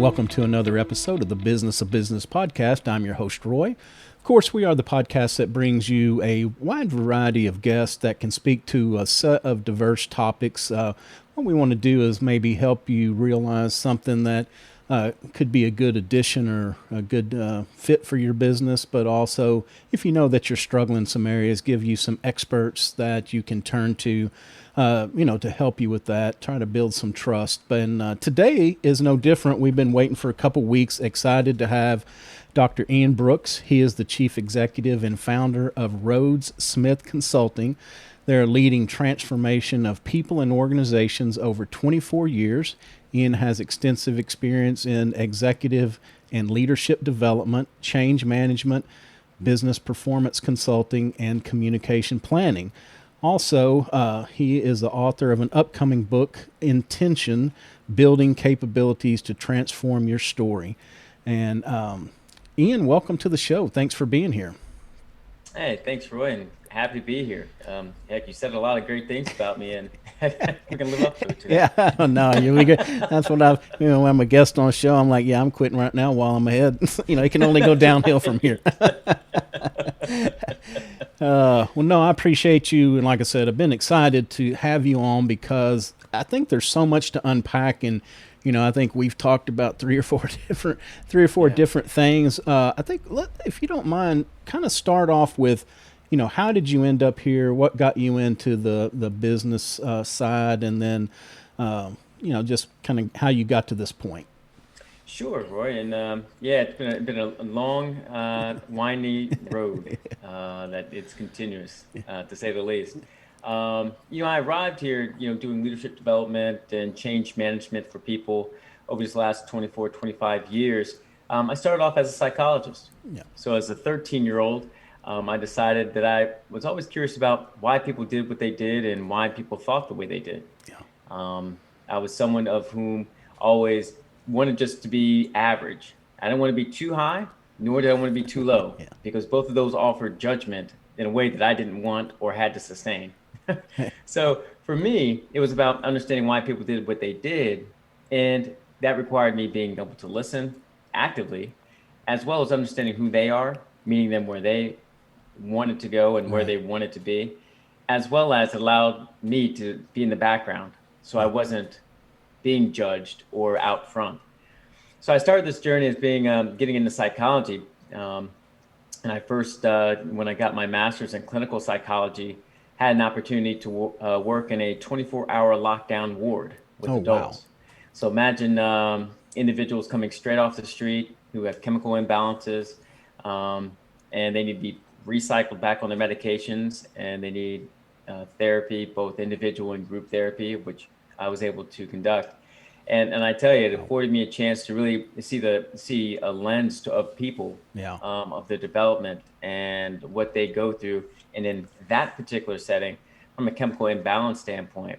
Welcome to another episode of the Business of Business podcast. I'm your host, Roy. Of course, we are the podcast that brings you a wide variety of guests that can speak to a set of diverse topics. What we want to do is maybe help you realize something that could be a good addition or a good fit for your business, but also if you know that you're struggling in some areas, give you some experts that you can turn to, to help you with that, try to build some trust. But today is no different. We've been waiting for a couple weeks, excited to have Dr. Ian Brooks. He is the chief executive and founder of Rhodes Smith Consulting. They're leading transformation of people and organizations over 24 years. Ian has extensive experience in executive and leadership development, change management, business performance consulting, and communication planning. Also, he is the author of an upcoming book, Intention, Building Capabilities to Transform Your Story. And Ian, welcome to the show. Thanks for being here. Hey, thanks, Roy, and happy to be here. Heck, you said a lot of great things about me, and we're going to live up to it today. Yeah, no, you'll be good. That's what when I'm a guest on a show, I'm like, yeah, I'm quitting right now while I'm ahead. It can only go downhill from here. Well, no, I appreciate you. And like I said, I've been excited to have you on because I think there's so much to unpack. And, I think we've talked about three or four different things. I think if you don't mind, kind of start off with, how did you end up here? What got you into the business side? And then, just kind of how you got to this point. Sure, Roy. And it's been a long, windy road that it's continuous, to say the least. I arrived here, doing leadership development and change management for people over these last 24, 25 years. I started off as a psychologist. Yeah. So as a 13-year-old, I decided that I was always curious about why people did what they did and why people thought the way they did. Yeah. I was someone of whom always wanted just to be average. I didn't want to be too high, nor did I want to be too low, because both of those offered judgment in a way that I didn't want or had to sustain. So for me, it was about understanding why people did what they did, and that required me being able to listen actively, as well as understanding who they are, meeting them where they wanted to go and where they wanted to be, as well as allowed me to be in the background, so I wasn't being judged or out front. So I started this journey as being getting into psychology, and I first, when I got my master's in clinical psychology, had an opportunity to work in a 24-hour lockdown ward with adults. Wow. So imagine individuals coming straight off the street who have chemical imbalances, and they need to be recycled back on their medications, and they need therapy, both individual and group therapy, which I was able to conduct. And I tell you, it afforded me a chance to really see a lens of people, of their development and what they go through. And in that particular setting, from a chemical imbalance standpoint,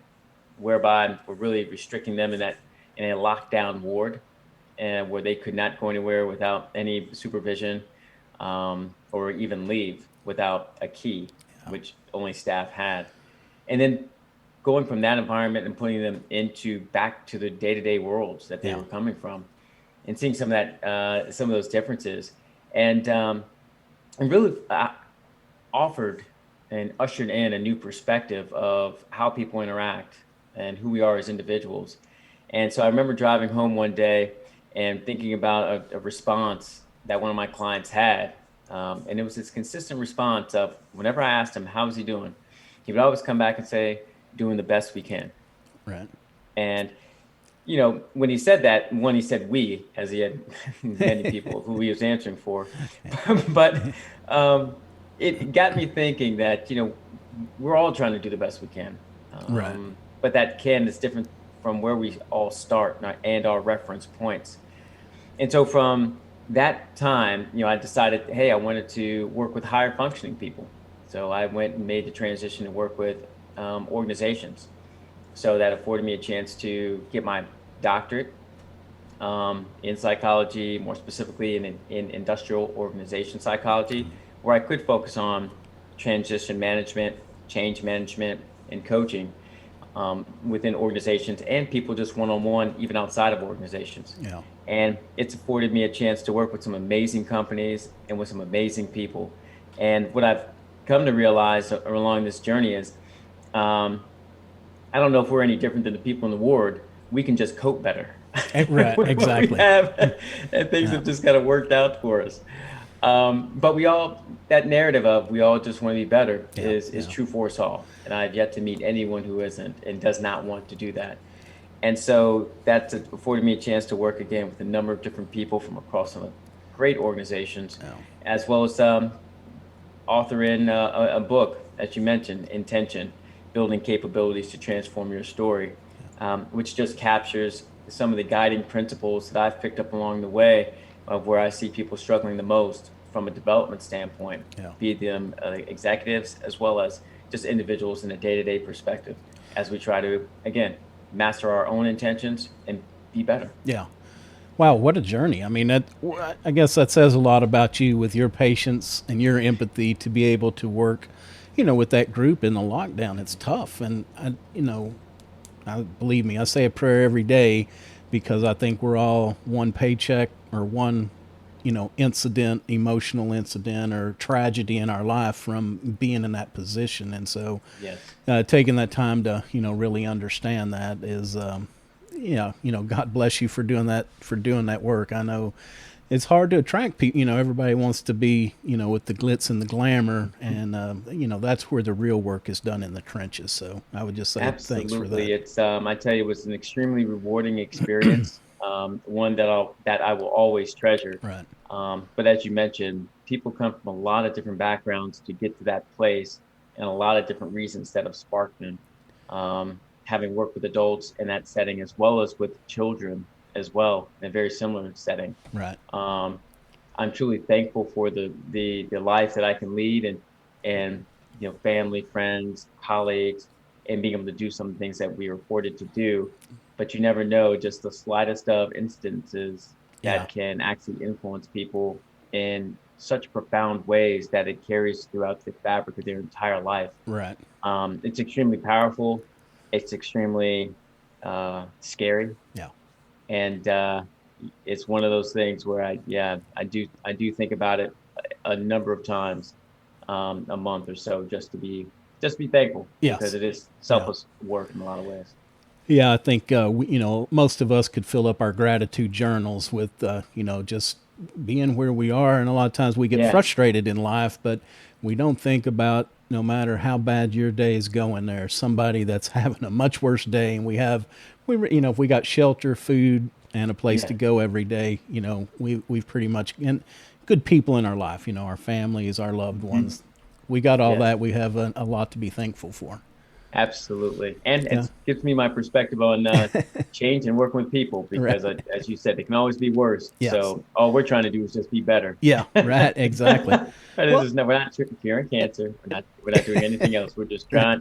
whereby we're really restricting them in a lockdown ward, and where they could not go anywhere without any supervision, or even leave without a key, which only staff had. And then going from that environment and putting them back to the day-to-day worlds that they were coming from, and seeing some of those differences, and really offered and ushered in a new perspective of how people interact and who we are as individuals. And so I remember driving home one day and thinking about a response that one of my clients had, and it was this consistent response of whenever I asked him how was he doing, he would always come back and say, doing the best we can. Right. And, when he said that, he said we, as he had many people who he was answering for. But it got me thinking that, we're all trying to do the best we can. Right. But that can is different from where we all start and our reference points. And so from that time, I decided, hey, I wanted to work with higher functioning people. So I went and made the transition to work with organizations. So that afforded me a chance to get my doctorate in psychology, more specifically in industrial organization psychology, where I could focus on transition management, change management, and coaching. within organizations and people just one-on-one, even outside of organizations. Yeah. And it's afforded me a chance to work with some amazing companies and with some amazing people. And what I've come to realize along this journey is, um, I don't know if we're any different than the people in the ward. We can just cope better Right. with what we Exactly. have, and things Yeah. have just kind of worked out for us. But that narrative of we all just want to be better Yeah. is Yeah. true for us all. And I've yet to meet anyone who isn't and does not want to do that. And so that's afforded me a chance to work again with a number of different people from across some great organizations, Yeah. as well as author in a book, as you mentioned, Intention, Building Capabilities to Transform Your Story, which just captures some of the guiding principles that I've picked up along the way of where I see people struggling the most from a development standpoint, Yeah. be them executives as well as just individuals in a day-to-day perspective, as we try to, again, master our own intentions and be better. Yeah. Wow, what a journey. I mean, I guess that says a lot about you with your patience and your empathy to be able to work, with that group in the lockdown. It's tough. And, believe me, I say a prayer every day because I think we're all one paycheck or one, incident, emotional incident or tragedy in our life from being in that position. And so Yes. taking that time to, really understand that is, God bless you for doing that work. I know it's hard to attract people. Everybody wants to be, with the glitz and the glamour, and that's where the real work is done in the trenches. So I would just say thanks for Absolutely. that. It's I tell you, it was an extremely rewarding experience. One that I will always treasure. Right. But as you mentioned, people come from a lot of different backgrounds to get to that place, and a lot of different reasons that have sparked them. Having worked with adults in that setting as well as with children as well in a very similar setting. Right. Um, I'm truly thankful for the life that I can lead, and family, friends, colleagues, and being able to do some things that we are afforded to do. But you never know, just the slightest of instances Yeah. that can actually influence people in such profound ways that it carries throughout the fabric of their entire life. Right. It's extremely powerful. It's extremely scary, Yeah. and it's one of those things where I do think about it a number of times a month or so, just be thankful, because Yes. it is Yeah. selfless work in a lot of ways. Yeah, I think most of us could fill up our gratitude journals with just being where we are, and a lot of times we get Yeah, frustrated in life, but we don't think about no matter how bad your day is going, there's somebody that's having a much worse day, and if we got shelter, food, and a place to yeah, go every day, we've pretty much and good people in our life, our families, our loved mhm, ones. We got all yes. that. We have a lot to be thankful for. Absolutely. And Yeah. it gives me my perspective on change and working with people, because, Right. as you said, it can always be worse. Yes. So all we're trying to do is just be better. Yeah, right, exactly. But Well, we're not curing cancer. We're not doing anything else. right.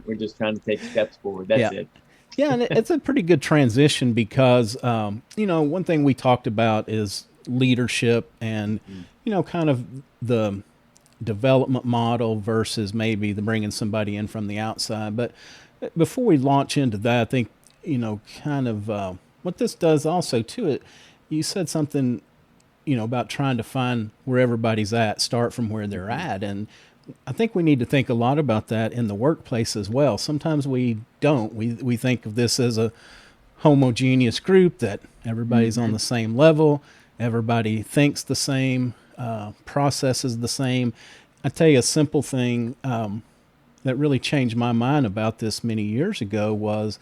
We're just trying to take steps forward. That's Yeah. it. Yeah, and it's a pretty good transition because, one thing we talked about is leadership and, Mm. kind of the development model versus maybe the bringing somebody in from the outside. But before we launch into that, I think, kind of what this does also to it, you said something, about trying to find where everybody's at, start from where they're Mhm. at. And I think we need to think a lot about that in the workplace as well. Sometimes we don't. We think of this as a homogeneous group that everybody's on the Mhm. same level, everybody thinks the same, processes the same. I tell you a simple thing that really changed my mind about this many years ago was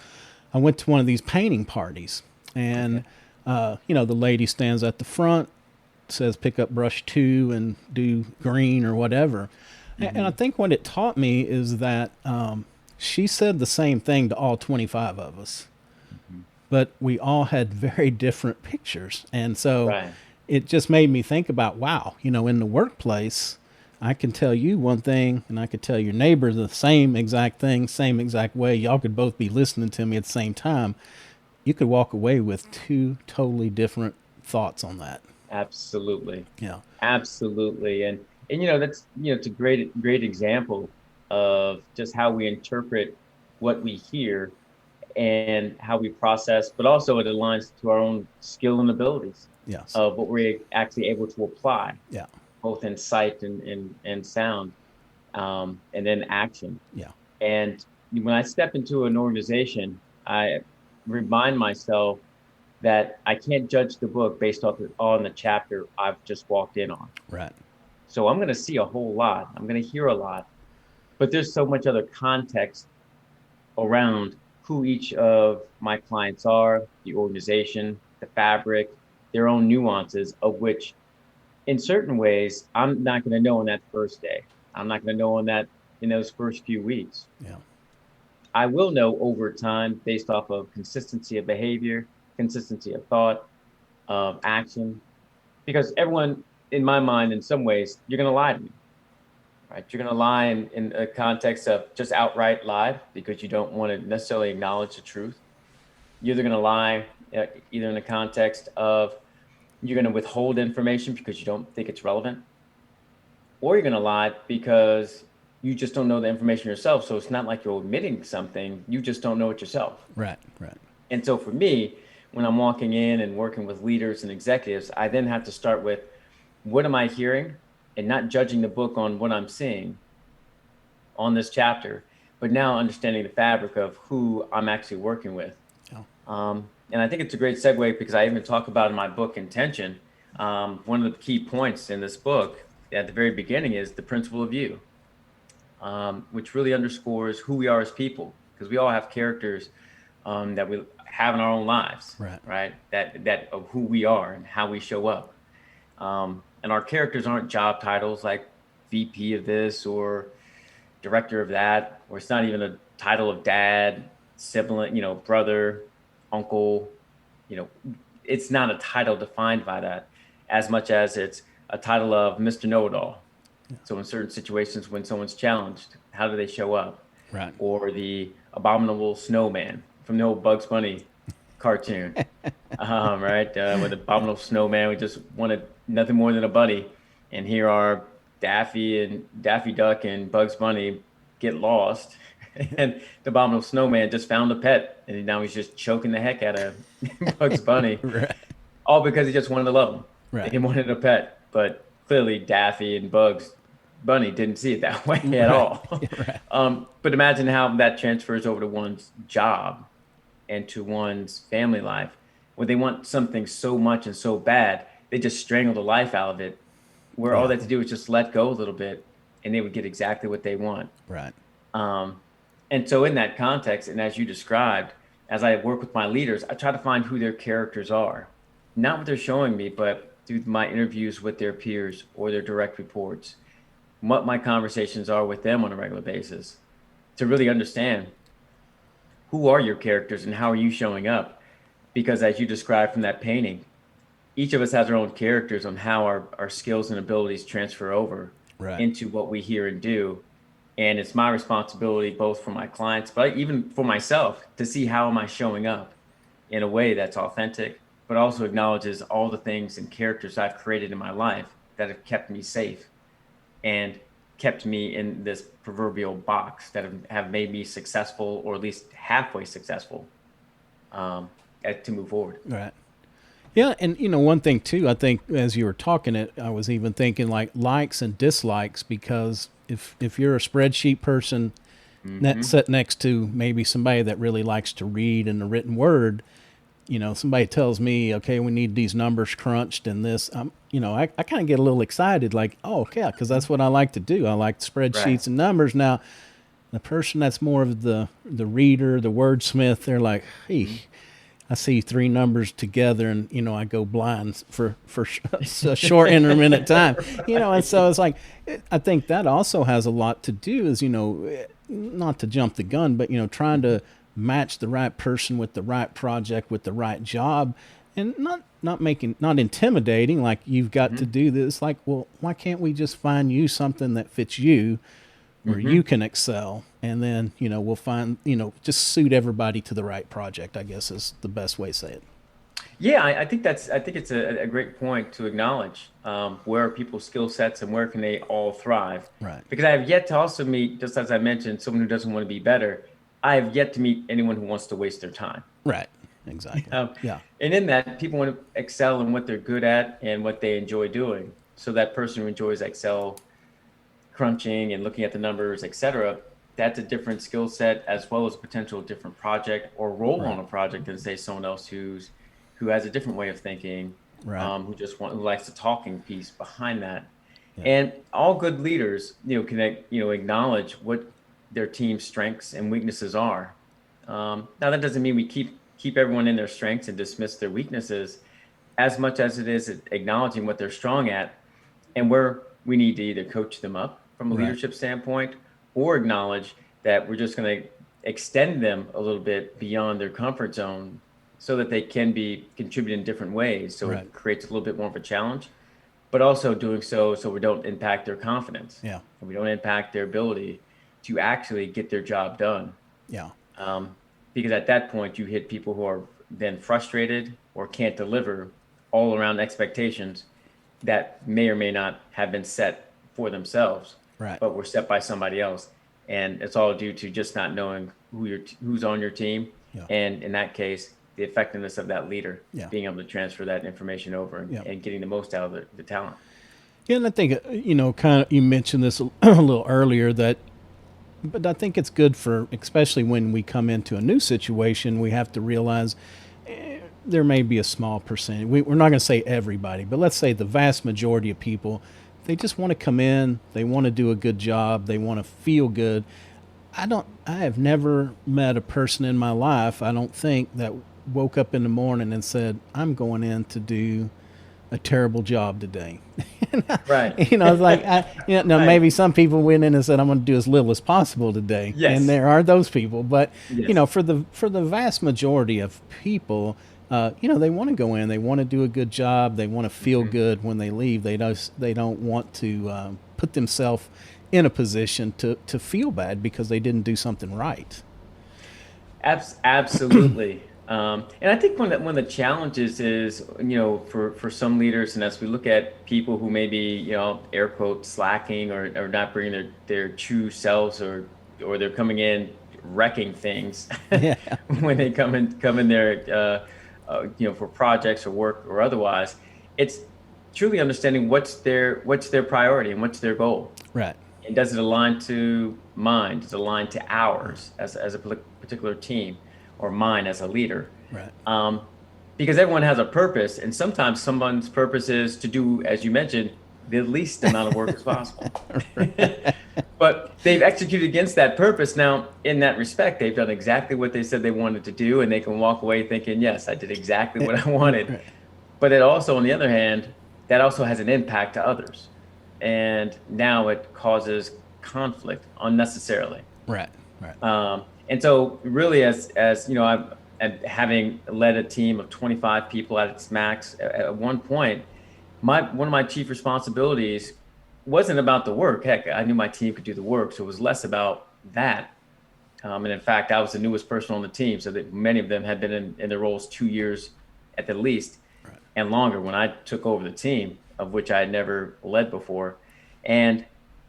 I went to one of these painting parties, and Okay. the lady stands at the front, says pick up brush two and do green or whatever. And I Mhm. think what it taught me is that she said the same thing to all 25 of us, Mhm. but we all had very different pictures. And so Right. it just made me think about, wow, in the workplace, I can tell you one thing and I could tell your neighbor the same exact thing, same exact way. Y'all could both be listening to me at the same time. You could walk away with two totally different thoughts on that. Absolutely. Yeah. Absolutely. And that's it's a great example of just how we interpret what we hear, and how we process, but also it aligns to our own skill and abilities Yes. of what we're actually able to apply, Yeah. both in sight and sound, and then action. Yeah. And when I step into an organization, I remind myself that I can't judge the book based off on the chapter I've just walked in on. Right. So I'm going to see a whole lot. I'm going to hear a lot, but there's so much other context around who each of my clients are, the organization, the fabric, their own nuances of which in certain ways I'm not going to know on that first day. I'm not going to know on that in those first few weeks. Yeah. I will know over time based off of consistency of behavior, consistency of thought, of action, because everyone in my mind, in some ways, you're going to lie to me, right? You're going to lie in a context of just outright lie because you don't want to necessarily acknowledge the truth. You're either going to lie either in the context of you're going to withhold information because you don't think it's relevant, or you're going to lie because you just don't know the information yourself. So it's not like you're omitting something, you just don't know it yourself. Right. Right. And so for me, when I'm walking in and working with leaders and executives, I then have to start with what am I hearing and not judging the book on what I'm seeing on this chapter, but now understanding the fabric of who I'm actually working with. Yeah. And I think it's a great segue because I even talk about in my book, Intention, one of the key points in this book at the very beginning is the principle of you, which really underscores who we are as people, because we all have characters that we have in our own lives, right? That of who we are and how we show up. And our characters aren't job titles like VP of this or director of that, or it's not even a title of dad, sibling, brother, uncle. It's not a title defined by that as much as it's a title of Mr. Know-it-all. Yeah. So in certain situations when someone's challenged, how do they show up? Right. Or the abominable snowman from the old Bugs Bunny cartoon, right? With the abominable snowman, we just wanted nothing more than a buddy. And here are Daffy Duck and Bugs Bunny get lost. And the abominable snowman just found a pet, and now he's just choking the heck out of Bugs Bunny, Right. all because he just wanted to love him. Right. He wanted a pet, but clearly Daffy and Bugs Bunny didn't see it that way at all. Right. But imagine how that transfers over to one's job and to one's family life, where they want something so much and so bad, they just strangle the life out of it, where all they have to do is just let go a little bit, and they would get exactly what they want. Right. And so in that context, and as you described, as I work with my leaders, I try to find who their characters are, not what they're showing me, but through my interviews with their peers or their direct reports, what my conversations are with them on a regular basis, to really understand who are your characters and how are you showing up? Because as you described from that painting, each of us has our own characters on how our skills and abilities transfer over into what we hear and do. And it's my responsibility, both for my clients, but even for myself, to see how am I showing up in a way that's authentic, but also acknowledges all the things and characters I've created in my life that have kept me safe and kept me in this proverbial box that have made me successful, or at least halfway successful, to move forward. Right. Yeah, and one thing too, I think as you were talking it, I was even thinking like likes and dislikes, because if you're a spreadsheet person that set next to maybe somebody that really likes to read in the written word, somebody tells me, okay, we need these numbers crunched and this, I kind of get a little excited, like, oh, yeah, because that's what I like to do. I like spreadsheets and numbers. Now, the person that's more of the reader, the wordsmith, they're like, hey, I see three numbers together and, I go blind for a short intermittent time, and so it's like, I think that also has a lot to do is, not to jump the gun, but, trying to match the right person with the right project, with the right job, and not intimidating, like you've got to do this. Like, well, why can't we just find you something that fits you where you can excel? And then, we'll find, just suit everybody to the right project, I guess is the best way to say it. Yeah, I think it's a great point to acknowledge where are people's skill sets and where can they all thrive. Right. Because I have yet to also meet, just as I mentioned, someone who doesn't want to be better, I have yet to meet anyone who wants to waste their time. Right. Exactly. Yeah. And in that, people want to excel in what they're good at and what they enjoy doing. So that person who enjoys Excel crunching and looking at the numbers, et cetera, that's a different skill set as well as a potential different project or role on a project than say someone else who has a different way of thinking, who likes the talking piece behind that. Yeah. And all good leaders, can acknowledge what their team's strengths and weaknesses are. Now that doesn't mean we keep everyone in their strengths and dismiss their weaknesses, as much as it is acknowledging what they're strong at and where we need to either coach them up from a leadership standpoint or acknowledge that we're just going to extend them a little bit beyond their comfort zone so that they can contribute in different ways. So it creates a little bit more of a challenge, but also doing so we don't impact their confidence. Yeah. And we don't impact their ability to actually get their job done. Yeah. Because at that point you hit people who are then frustrated or can't deliver all around expectations that may or may not have been set for themselves, but were set by somebody else. And it's all due to just not knowing who's on your team. Yeah. And in that case, the effectiveness of that leader, being able to transfer that information over and getting the most out of the talent. Yeah, and I think, you mentioned this a little earlier but I think it's good especially when we come into a new situation, we have to realize there may be a small percentage. We're not going to say everybody, but let's say the vast majority of people, they just want to come in, they want to do a good job, they want to feel good. I have never met a person in my life, I don't think, that woke up in the morning and said, I'm going in to do a terrible job today. Right. It's like, maybe some people went in and said, I'm going to do as little as possible today. Yes. And there are those people. But, for the vast majority of people, they want to go in, they want to do a good job, they want to feel good when they leave. They don't want to put themselves in a position to feel bad because they didn't do something right. Absolutely. And I think one of the challenges is, for some leaders, and as we look at people who may be, air quotes, slacking or not bringing their true selves or they're coming in wrecking things when they come in there, for projects or work or otherwise, it's truly understanding what's their priority and what's their goal. Right. And does it align to mine? Does it align to ours as a particular team? Or mine as a leader, right? Because everyone has a purpose, and sometimes someone's purpose is to do, as you mentioned, the least amount of work as possible. But they've executed against that purpose. Now, in that respect, they've done exactly what they said they wanted to do, and they can walk away thinking, yes, I did exactly what I wanted. Right. But it also, on the other hand, that also has an impact to others, and now it causes conflict unnecessarily. Right. Right. And so really, as I'm having led a team of 25 people at its max, at one point, one of my chief responsibilities wasn't about the work. Heck, I knew my team could do the work, so it was less about that. And in fact, I was the newest person on the team, so that many of them had been in their roles 2 years at the least, and longer when I took over the team, of which I had never led before. And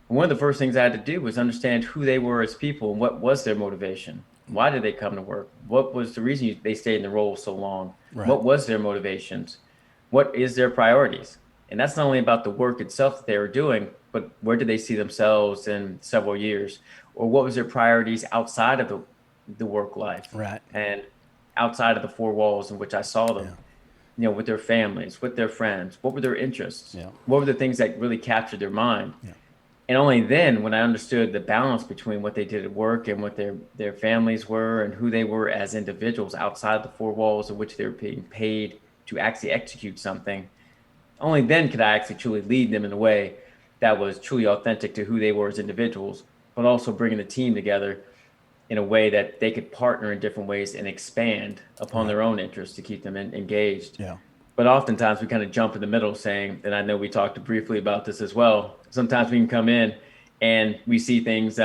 one of the first things I had to do was understand who they were as people and what was their motivation. Why did they come to work? What was the reason they stayed in the role so long? Right. What was their motivations? What is their priorities? And that's not only about the work itself that they were doing, but where did they see themselves in several years? Or what was their priorities outside of the work life? Right. And outside of the four walls in which I saw them, with their families, with their friends. What were their interests? Yeah. What were the things that really captured their mind? Yeah. And only then, when I understood the balance between what they did at work and what their families were and who they were as individuals outside the four walls in which they were being paid to actually execute something, only then could I actually truly lead them in a way that was truly authentic to who they were as individuals, but also bringing the team together in a way that they could partner in different ways and expand upon their own interests to keep them engaged. Yeah. But oftentimes we kind of jump in the middle saying, and I know we talked briefly about this as well, sometimes we can come in and we see things,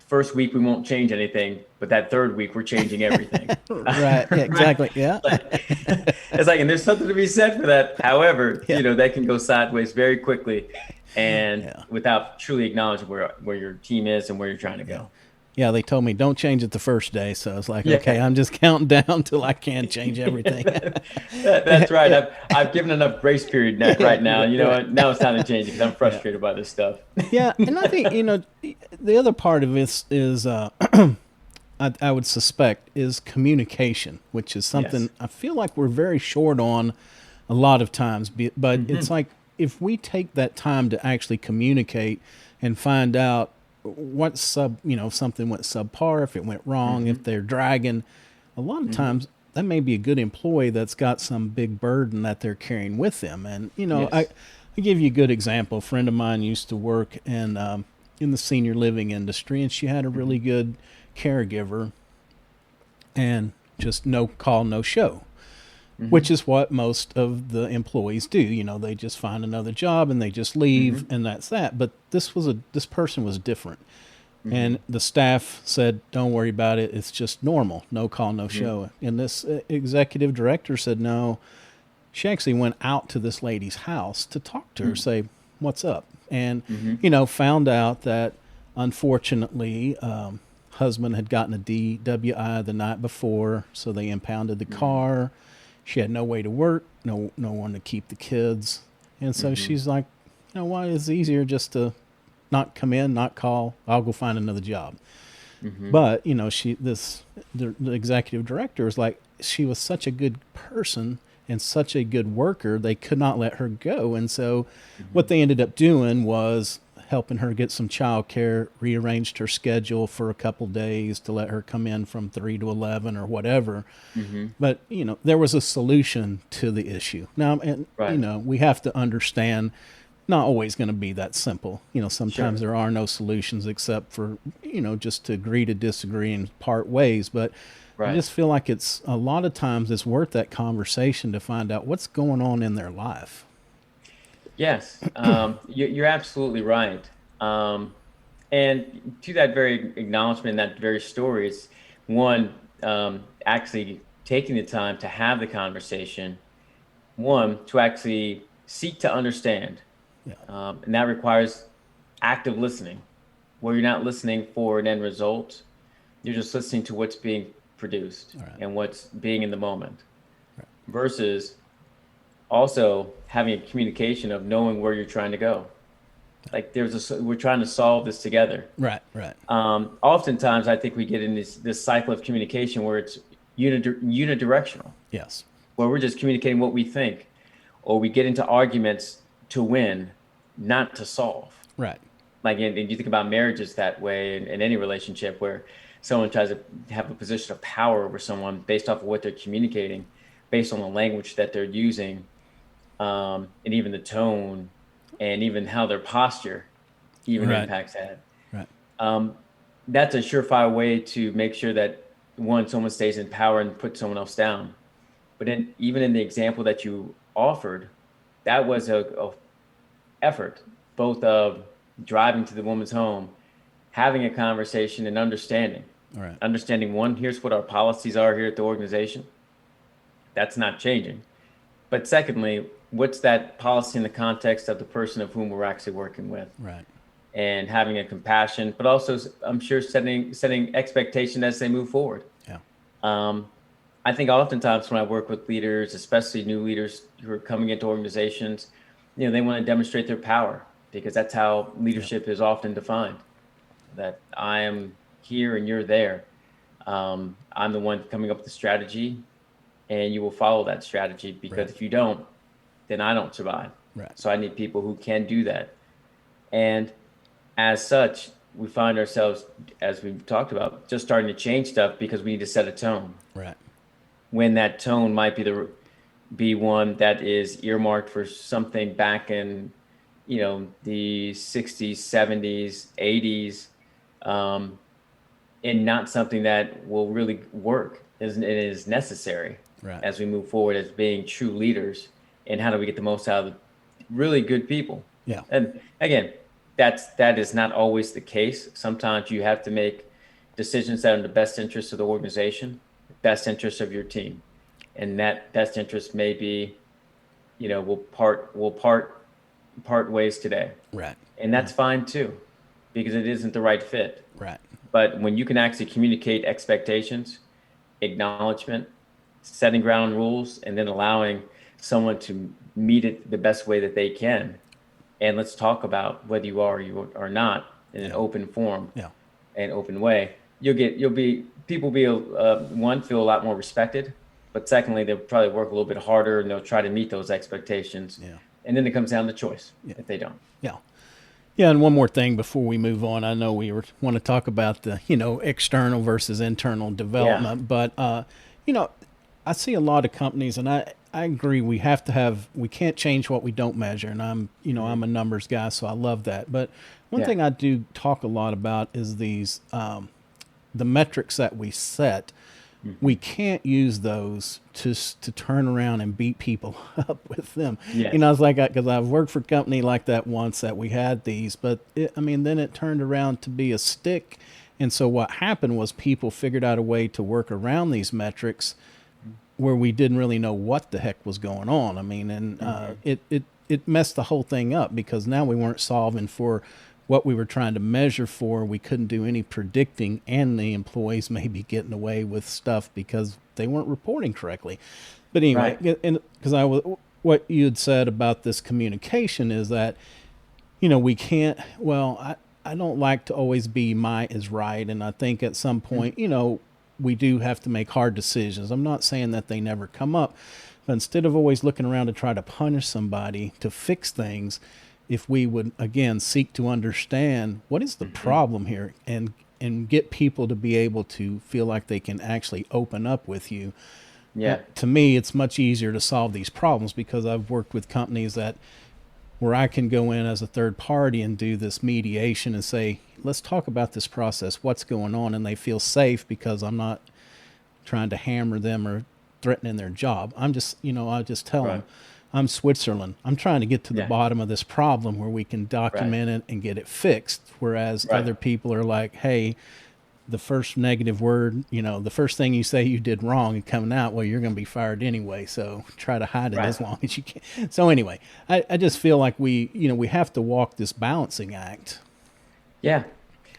first week we won't change anything, but that third week we're changing everything. Right, exactly, yeah. It's like, and there's something to be said for that. However, that can go sideways very quickly. and Yeah. without truly acknowledging where your team is and where you're trying to Yeah. go. Yeah, they told me don't change it the first day. So I was like, okay, Yeah. I'm just counting down till I can change everything. That's right. I've given enough grace period Yeah, right now. You know right. what? Now it's time to change it because I'm Yeah. frustrated by this stuff. Yeah. And I think, the other part of this is, I would suspect, is communication, which is something Yes. I feel like we're very short on a lot of times. But it's like if we take that time to actually communicate and find out if something went subpar, if it went wrong, if they're dragging, a lot of times that may be a good employee that's got some big burden that they're carrying with them. And, Yes. I give you a good example. A friend of mine used to work in the senior living industry, and she had a really good caregiver, and just no call, no show, which is what most of the employees do. They just find another job and they just leave, and that's that. But this person was different, and the staff said, "Don't worry about it. It's just normal. No call, no show." And this executive director said, "No." She actually went out to this lady's house to talk to her, say, "What's up?" And found out that unfortunately, husband had gotten a DWI the night before, so they impounded the car. She had no way to work, no one to keep the kids, and so she's like, why is it easier just to not come in, not call? I'll go find another job. But the executive director is like, she was such a good person and such a good worker, they could not let her go. And so what they ended up doing was helping her get some child care, rearranged her schedule for a couple days to let her come in from 3 to 11 or whatever. But, there was a solution to the issue. Now, and, Right. we have to understand, not always going to be that simple. Sometimes Sure. there are no solutions except for, just to agree to disagree and part ways. But I Right. just feel like it's a lot of times it's worth that conversation to find out what's going on in their life. Yes. You're absolutely right. And to that very acknowledgement, that very story, it's one, actually taking the time to have the conversation, one, to actually seek to understand. Yeah. And that requires active listening, where you're not listening for an end result. You're just listening to what's being produced All right. and what's being in the moment, Right. versus also having a communication of knowing where you're trying to go. Like we're trying to solve this together. Right. Right. Oftentimes, I think we get in this cycle of communication where it's unidirectional, Yes. where we're just communicating what we think, or we get into arguments to win, not to solve. Right. Like, and you think about marriages that way, in any relationship where someone tries to have a position of power over someone based off of what they're communicating, based on the language that they're using, and even the tone, and even how their posture even Right. impacts that. Right. That's a surefire way to make sure that, one, someone stays in power and put someone else down. But then, even in the example that you offered, that was a effort, both of driving to the woman's home, having a conversation, and understanding. All right. Understanding, one, here's what our policies are here at the organization. That's not changing. But secondly, what's that policy in the context of the person of whom we're actually working with? Right. And having a compassion, but also, I'm sure, setting expectation as they move forward. Yeah. I think oftentimes when I work with leaders, especially new leaders who are coming into organizations, they want to demonstrate their power, because that's how leadership is often defined. That I am here and you're there. I'm the one coming up with the strategy, and you will follow that strategy, because Right. if you don't, then I don't survive. Right. So I need people who can do that. And as such, we find ourselves, as we've talked about, just starting to change stuff because we need to set a tone. Right. When that tone might be one that is earmarked for something back in, the 60s, 70s, 80s, and not something that will really work. It is necessary Right. as we move forward as being true leaders. And how do we get the most out of the really good people? Yeah. And again, that is not always the case. Sometimes you have to make decisions that are in the best interest of the organization, best interest of your team, and that best interest may be, we'll part part ways today. Right. And that's fine too, because it isn't the right fit. Right. But when you can actually communicate expectations, acknowledgement, setting ground rules, and then allowing someone to meet it the best way that they can, and let's talk about whether you are or you are not in an open forum, an open way, people one, feel a lot more respected, but secondly, they'll probably work a little bit harder and they'll try to meet those expectations. And then it comes down to choice if they don't. Yeah, and one more thing before we move on. I know want to talk about the, external versus internal development, but, I see a lot of companies, and I agree we can't change what we don't measure. And I'm a numbers guy, so I love that. But one thing I do talk a lot about is these, the metrics that we set. We can't use those to turn around and beat people up with them. Yes. It's like, because I've worked for a company like that once that we had these, but then it turned around to be a stick. And so what happened was people figured out a way to work around these metrics where we didn't really know what the heck was going on. It messed the whole thing up, because now we weren't solving for what we were trying to measure for. We couldn't do any predicting, and the employees may be getting away with stuff because they weren't reporting correctly. But anyway, and because what you had said about this communication is that, we can't, I don't like to always be my is right. And I think at some point, we do have to make hard decisions. I'm not saying that they never come up, but instead of always looking around to try to punish somebody to fix things, if we would, again, seek to understand what is the problem here, and get people to be able to feel like they can actually open up with you. To me, it's much easier to solve these problems, because I've worked with companies where I can go in as a third party and do this mediation and say, let's talk about this process, what's going on, and they feel safe because I'm not trying to hammer them or threatening their job. I'm just, I just tell them, I'm Switzerland. I'm trying to get to the bottom of this problem where we can document it and get it fixed. Whereas other people are like, hey, the first negative word, the first thing you say you did wrong and coming out, well, you're going to be fired anyway. So try to hide it as long as you can. So anyway, I just feel like we have to walk this balancing act. Yeah.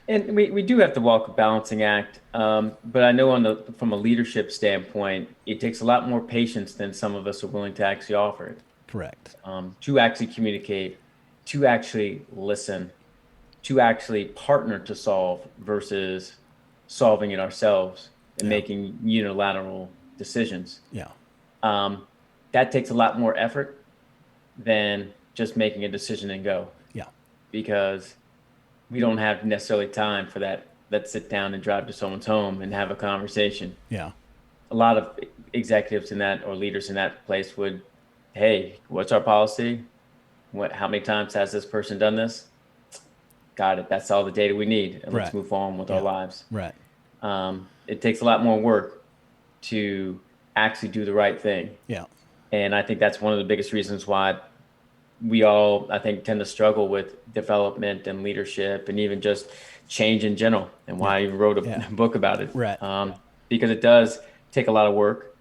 And we do have to walk a balancing act. But I know from a leadership standpoint, it takes a lot more patience than some of us are willing to actually offer it. Correct. To actually communicate, to actually listen, to actually partner to solve versus solving it ourselves and making unilateral decisions. That takes a lot more effort than just making a decision and go. Because we don't have necessarily time for that. Let's sit down and drive to someone's home and have a conversation. A lot of executives in that, or leaders in that place, would, hey, what's our policy? How many times has this person done this? Got it. That's all the data we need. And let's move on with our lives. It takes a lot more work to actually do the right thing. And I think that's one of the biggest reasons why we all, I think, tend to struggle with development and leadership and even just change in general, and why I even wrote a book about it. Because it does take a lot of work,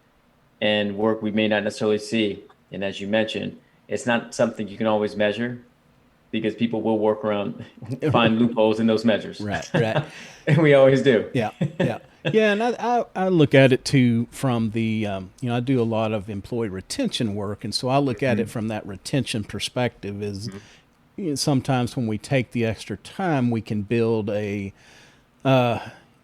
and work we may not necessarily see. And as you mentioned, it's not something you can always measure, because people will work around, find loopholes in those measures. And we always do. And I look at it too from the, I do a lot of employee retention work. And so I look at it from that retention perspective is, sometimes when we take the extra time, we can build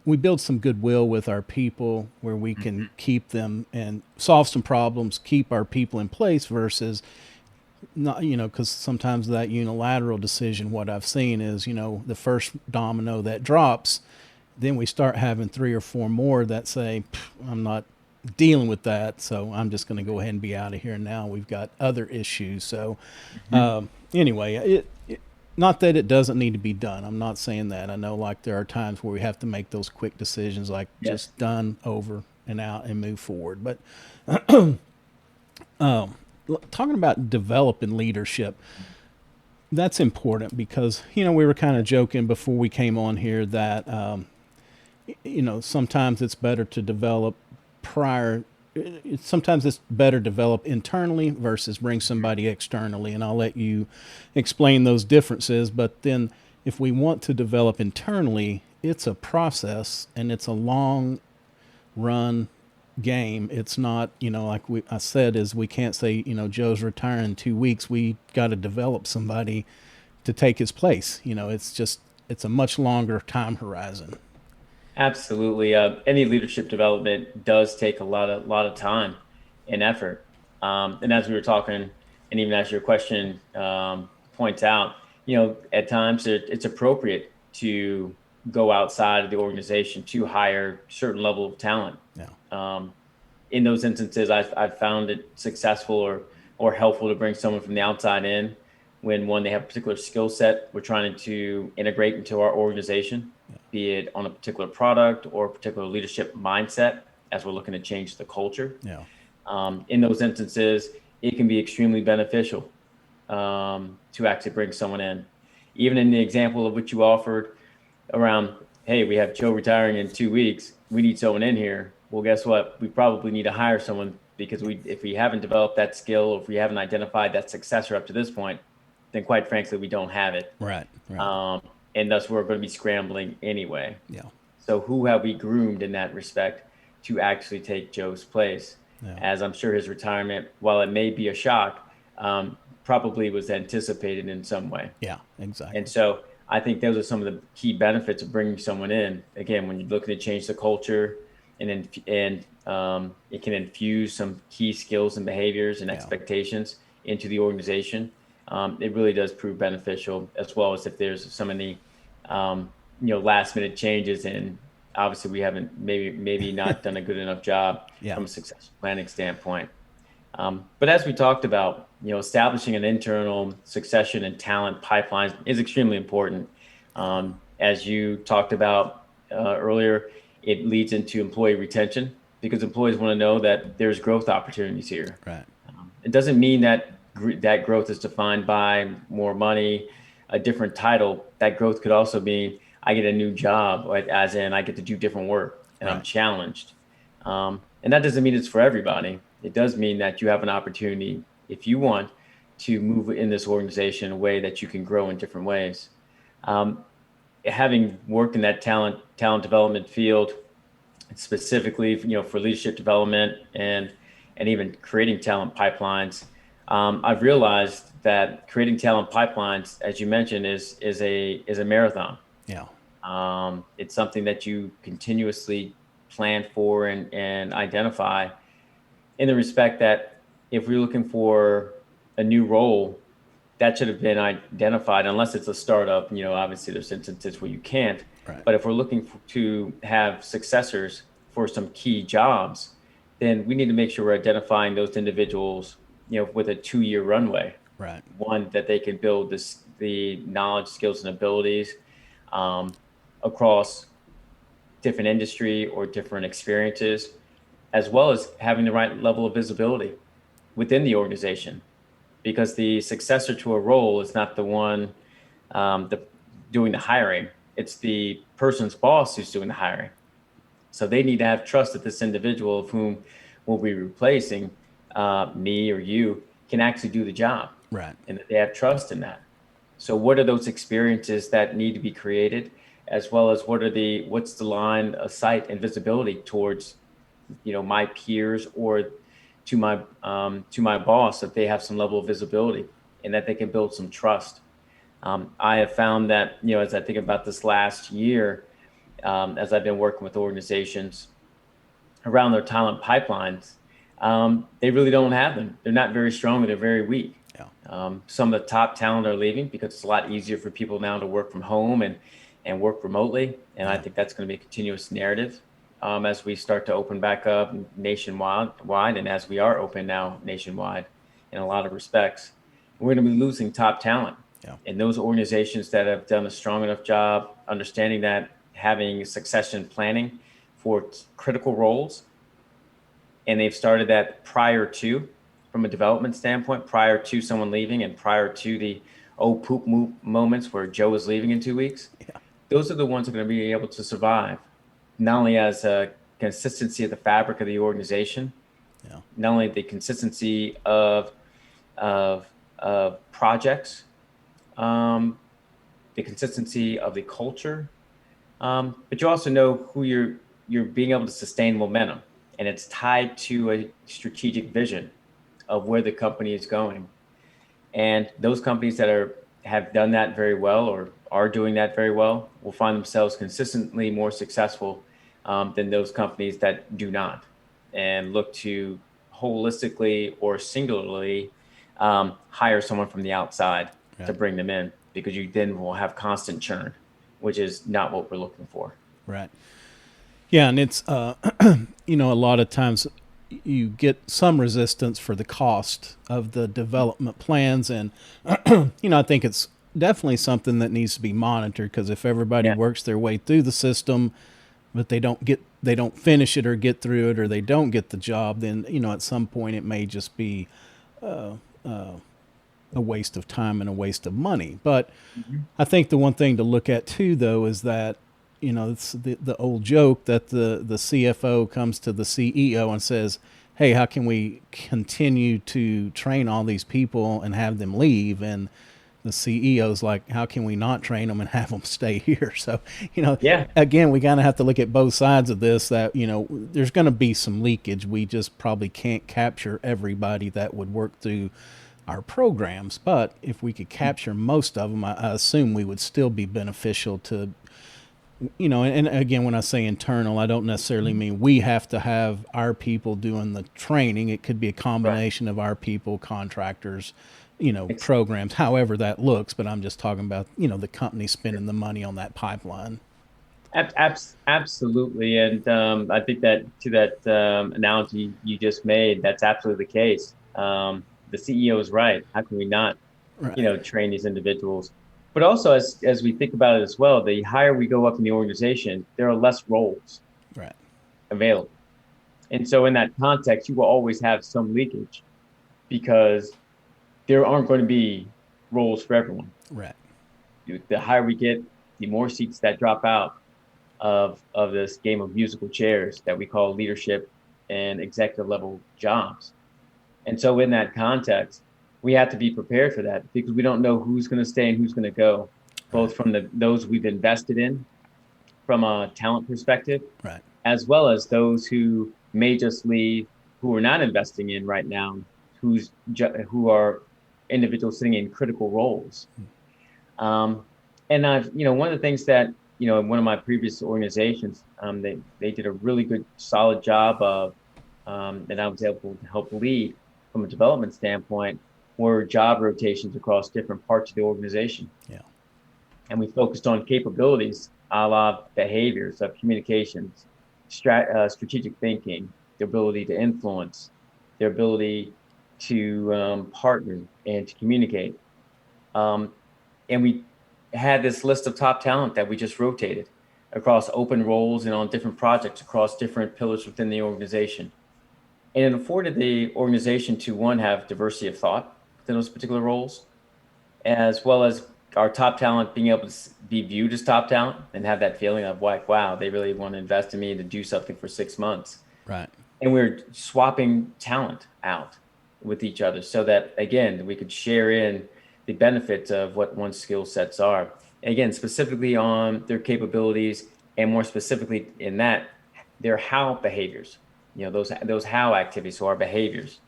we build some goodwill with our people where we can keep them and solve some problems, keep our people in place, versus not, because sometimes that unilateral decision, what I've seen is, the first domino that drops, then we start having 3 or 4 more that say, I'm not dealing with that, so I'm just going to go ahead and be out of here now. We've got other issues. So anyway, not that it doesn't need to be done. I'm not saying that. I know, like, there are times where we have to make those quick decisions, like just done, over and out, and move forward. But talking about developing leadership, that's important, because, we were kind of joking before we came on here that, sometimes it's better to develop prior sometimes it's better develop internally versus bring somebody externally, and I'll let you explain those differences. But then if we want to develop internally, it's a process and it's a long run game. It's not, like I said, is we can't say, Joe's retiring in 2 weeks. We got to develop somebody to take his place. It's a much longer time horizon. Absolutely. Any leadership development does take a lot of time and effort. And as we were talking, and even as your question points out, at times it's appropriate to go outside of the organization to hire certain level of talent. Yeah. In those instances, I've found it successful or helpful to bring someone from the outside in when one, they have a particular skill set we're trying to integrate into our organization, be it on a particular product or a particular leadership mindset as we're looking to change the culture. Yeah. In those instances, it can be extremely beneficial to actually bring someone in. Even in the example of what you offered around, hey, we have Joe retiring in 2 weeks, we need someone in here. Well, guess what? We probably need to hire someone because if we haven't developed that skill, or if we haven't identified that successor up to this point, then quite frankly, we don't have it. Right. And thus we're going to be scrambling anyway. Yeah. So who have we groomed in that respect to actually take Joe's place? Yeah. As I'm sure his retirement, while it may be a shock, probably was anticipated in some way. Yeah, exactly. And so I think those are some of the key benefits of bringing someone in. Again, when you're looking to change the culture, and it can infuse some key skills and behaviors and expectations into the organization. It really does prove beneficial, as well as if there's some of the last minute changes, and obviously we haven't maybe not done a good enough job from a succession planning standpoint. But as we talked about, establishing an internal succession and talent pipeline is extremely important. As you talked about earlier, it leads into employee retention because employees want to know that there's growth opportunities here. Right. It doesn't mean that that growth is defined by more money, a different title. That growth could also mean I get a new job, as in I get to do different work and I'm challenged. And that doesn't mean it's for everybody. It does mean that you have an opportunity, if you want, to move in this organization in a way that you can grow in different ways. Having worked in that talent development field, specifically, for leadership development and even creating talent pipelines, I've realized that creating talent pipelines, as you mentioned, is a marathon. Yeah. It's something that you continuously plan for and identify, in the respect that if we're looking for a new role, that should have been identified, unless it's a startup. Obviously there's instances where you can't. Right. But if we're looking to have successors for some key jobs, then we need to make sure we're identifying those individuals, with a 2-year runway. Right. One, that they can build the knowledge, skills, and abilities across different industry or different experiences, as well as having the right level of visibility within the organization. Because the successor to a role is not the one doing the hiring. It's the person's boss who's doing the hiring. So they need to have trust that this individual of whom we'll be replacing, me or you, can actually do the job. Right. And that they have trust in that. So what are those experiences that need to be created, as well as what's the line of sight and visibility towards, my peers or to my boss, that they have some level of visibility and that they can build some trust. I have found that, as I think about this last year, as I've been working with organizations around their talent pipelines, they really don't have them. They're not very strong, and they're very weak. Yeah. Some of the top talent are leaving because it's a lot easier for people now to work from home and work remotely. And I think that's going to be a continuous narrative as we start to open back up nationwide, and as we are open now nationwide in a lot of respects. We're going to be losing top talent. Yeah. And those organizations that have done a strong enough job understanding that having succession planning for critical roles, and they've started that prior to, from a development standpoint, prior to someone leaving and prior to the poop moments where Joe is leaving in 2 weeks. Yeah. Those are the ones that are going to be able to survive, not only as a consistency of the fabric of the organization, Yeah. Not only the consistency of projects, um, the consistency of the culture, but you also know who you're being able to sustain momentum, and it's tied to a strategic vision of where the company is going. And those companies that have done that very well or are doing that very well will find themselves consistently more successful than those companies that do not and look to holistically or singularly hire someone from the outside to Right. bring them in, because you then will have constant churn, which is not what we're looking for. Right. Yeah, and it's a lot of times you get some resistance for the cost of the development plans, and I think it's definitely something that needs to be monitored, because if everybody Yeah. works their way through the system, but they don't finish it or get through it, or they don't get the job, then at some point it may just be a waste of time and a waste of money. But Mhm. I think the one thing to look at too, though, is that it's the old joke that the CFO comes to the CEO and says, "Hey, how can we continue to train all these people and have them leave?" And the CEO's like, "How can we not train them and have them stay here?" So, Yeah. again, we kind of have to look at both sides of this. That there's going to be some leakage. We just probably can't capture everybody that would work through our programs, but if we could capture most of them, I assume we would still be beneficial to, and again, when I say internal, I don't necessarily mean we have to have our people doing the training. It could be a Right. combination of our people, contractors, Ex- programs, however that looks, but I'm just talking about, the company spending the money on that pipeline. Absolutely. And I think that to that analogy you just made, that's absolutely the case. The CEO is right. How can we not, Right. train these individuals? But also, as we think about it as well, the higher we go up in the organization, there are less roles Right. available. And so, in that context, you will always have some leakage because there aren't going to be roles for everyone. Right. The higher we get, the more seats that drop out of this game of musical chairs that we call leadership and executive level jobs. And so in that context, we have to be prepared for that, because we don't know who's going to stay and who's going to go, Right. both from those we've invested in from a talent perspective, Right. as well as those who may just leave, who we're not investing in right now, who are individuals sitting in critical roles. Um, and one of the things that, in one of my previous organizations, they did a really good, solid job of, that I was able to help lead from a development standpoint, were job rotations across different parts of the organization. Yeah. And we focused on capabilities, a la behaviors of communications, strategic thinking, the ability to influence, their ability to partner and to communicate. Um, and we had this list of top talent that we just rotated across open roles and on different projects across different pillars within the organization. And it afforded the organization to, one, have diversity of thought within those particular roles, as well as our top talent being able to be viewed as top talent and have that feeling of like, wow, they really want to invest in me to do something for 6 months. Right. And we're swapping talent out with each other so that, again, we could share in the benefits of what one's skill sets are. And again, specifically on their capabilities, and more specifically in that, their how behaviors, those how activities, so our behaviors.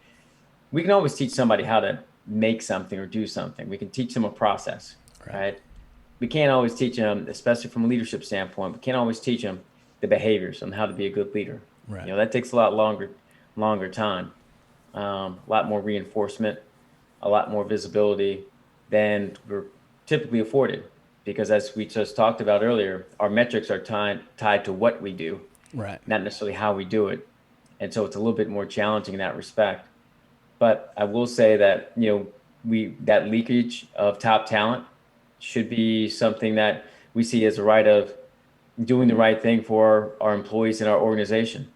We can always teach somebody how to make something or do something. We can teach them a process, Right. right? We can't always teach them, especially from a leadership standpoint, we can't always teach them the behaviors on how to be a good leader. Right. That takes a lot longer time, a lot more reinforcement, a lot more visibility than we're typically afforded. Because as we just talked about earlier, our metrics are tied to what we do, Right. not necessarily how we do it. And so it's a little bit more challenging in that respect. But I will say that, that leakage of top talent should be something that we see as a right of doing the right thing for our employees in our organization,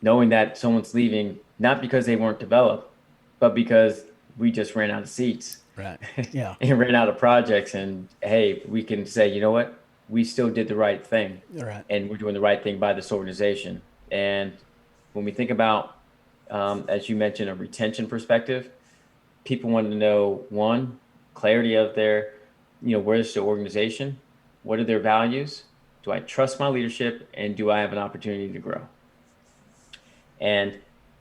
knowing that someone's leaving not because they weren't developed, but because we just ran out of seats Right. Yeah. and ran out of projects. And hey, we can say, you know what, we still did the right thing, Right. and we're doing the right thing by this organization. And when we think about as you mentioned, a retention perspective. People want to know, one, clarity of their, where's the organization? What are their values? Do I trust my leadership? And do I have an opportunity to grow? And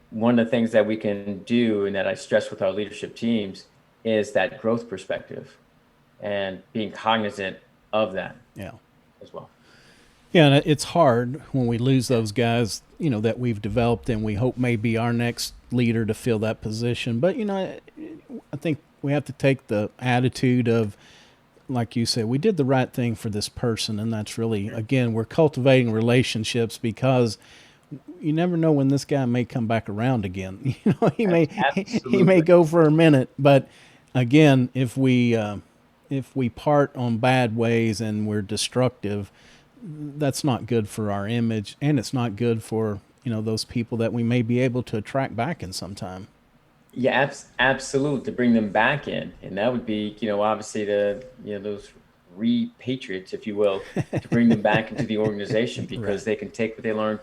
one of the things that we can do and that I stress with our leadership teams is that growth perspective and being cognizant of that as well. Yeah, and it's hard when we lose those guys, that we've developed and we hope may be our next leader to fill that position. But, I think we have to take the attitude of, like you said, we did the right thing for this person. And that's really, again, we're cultivating relationships because you never know when this guy may come back around again. He may go for a minute, but again, if we part on bad ways and we're destructive, that's not good for our image, and it's not good for those people that we may be able to attract back in some time. Yeah, absolute, to bring them back in, and that would be obviously those repatriates, if you will, to bring them back into the organization because They can take what they learned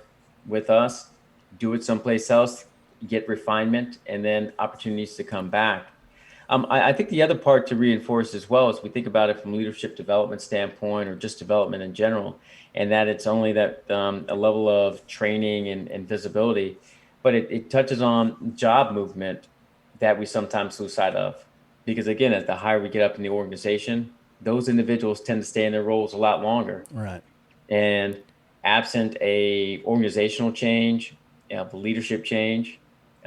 with us, do it someplace else, get refinement, and then opportunities to come back. I think the other part to reinforce as well is we think about it from leadership development standpoint or just development in general, and that it's only that a level of training and visibility, but it touches on job movement that we sometimes lose sight of. Because again, as the higher we get up in the organization, those individuals tend to stay in their roles a lot longer. Right. And absent a organizational change, of leadership change,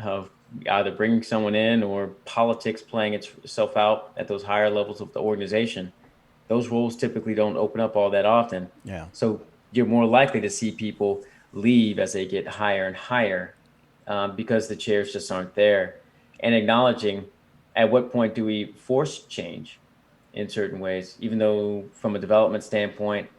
of either bringing someone in or politics playing itself out at those higher levels of the organization, those roles typically don't open up all that often. Yeah. So you're more likely to see people leave as they get higher and higher because the chairs just aren't there. And acknowledging at what point do we force change in certain ways, even though from a development standpoint,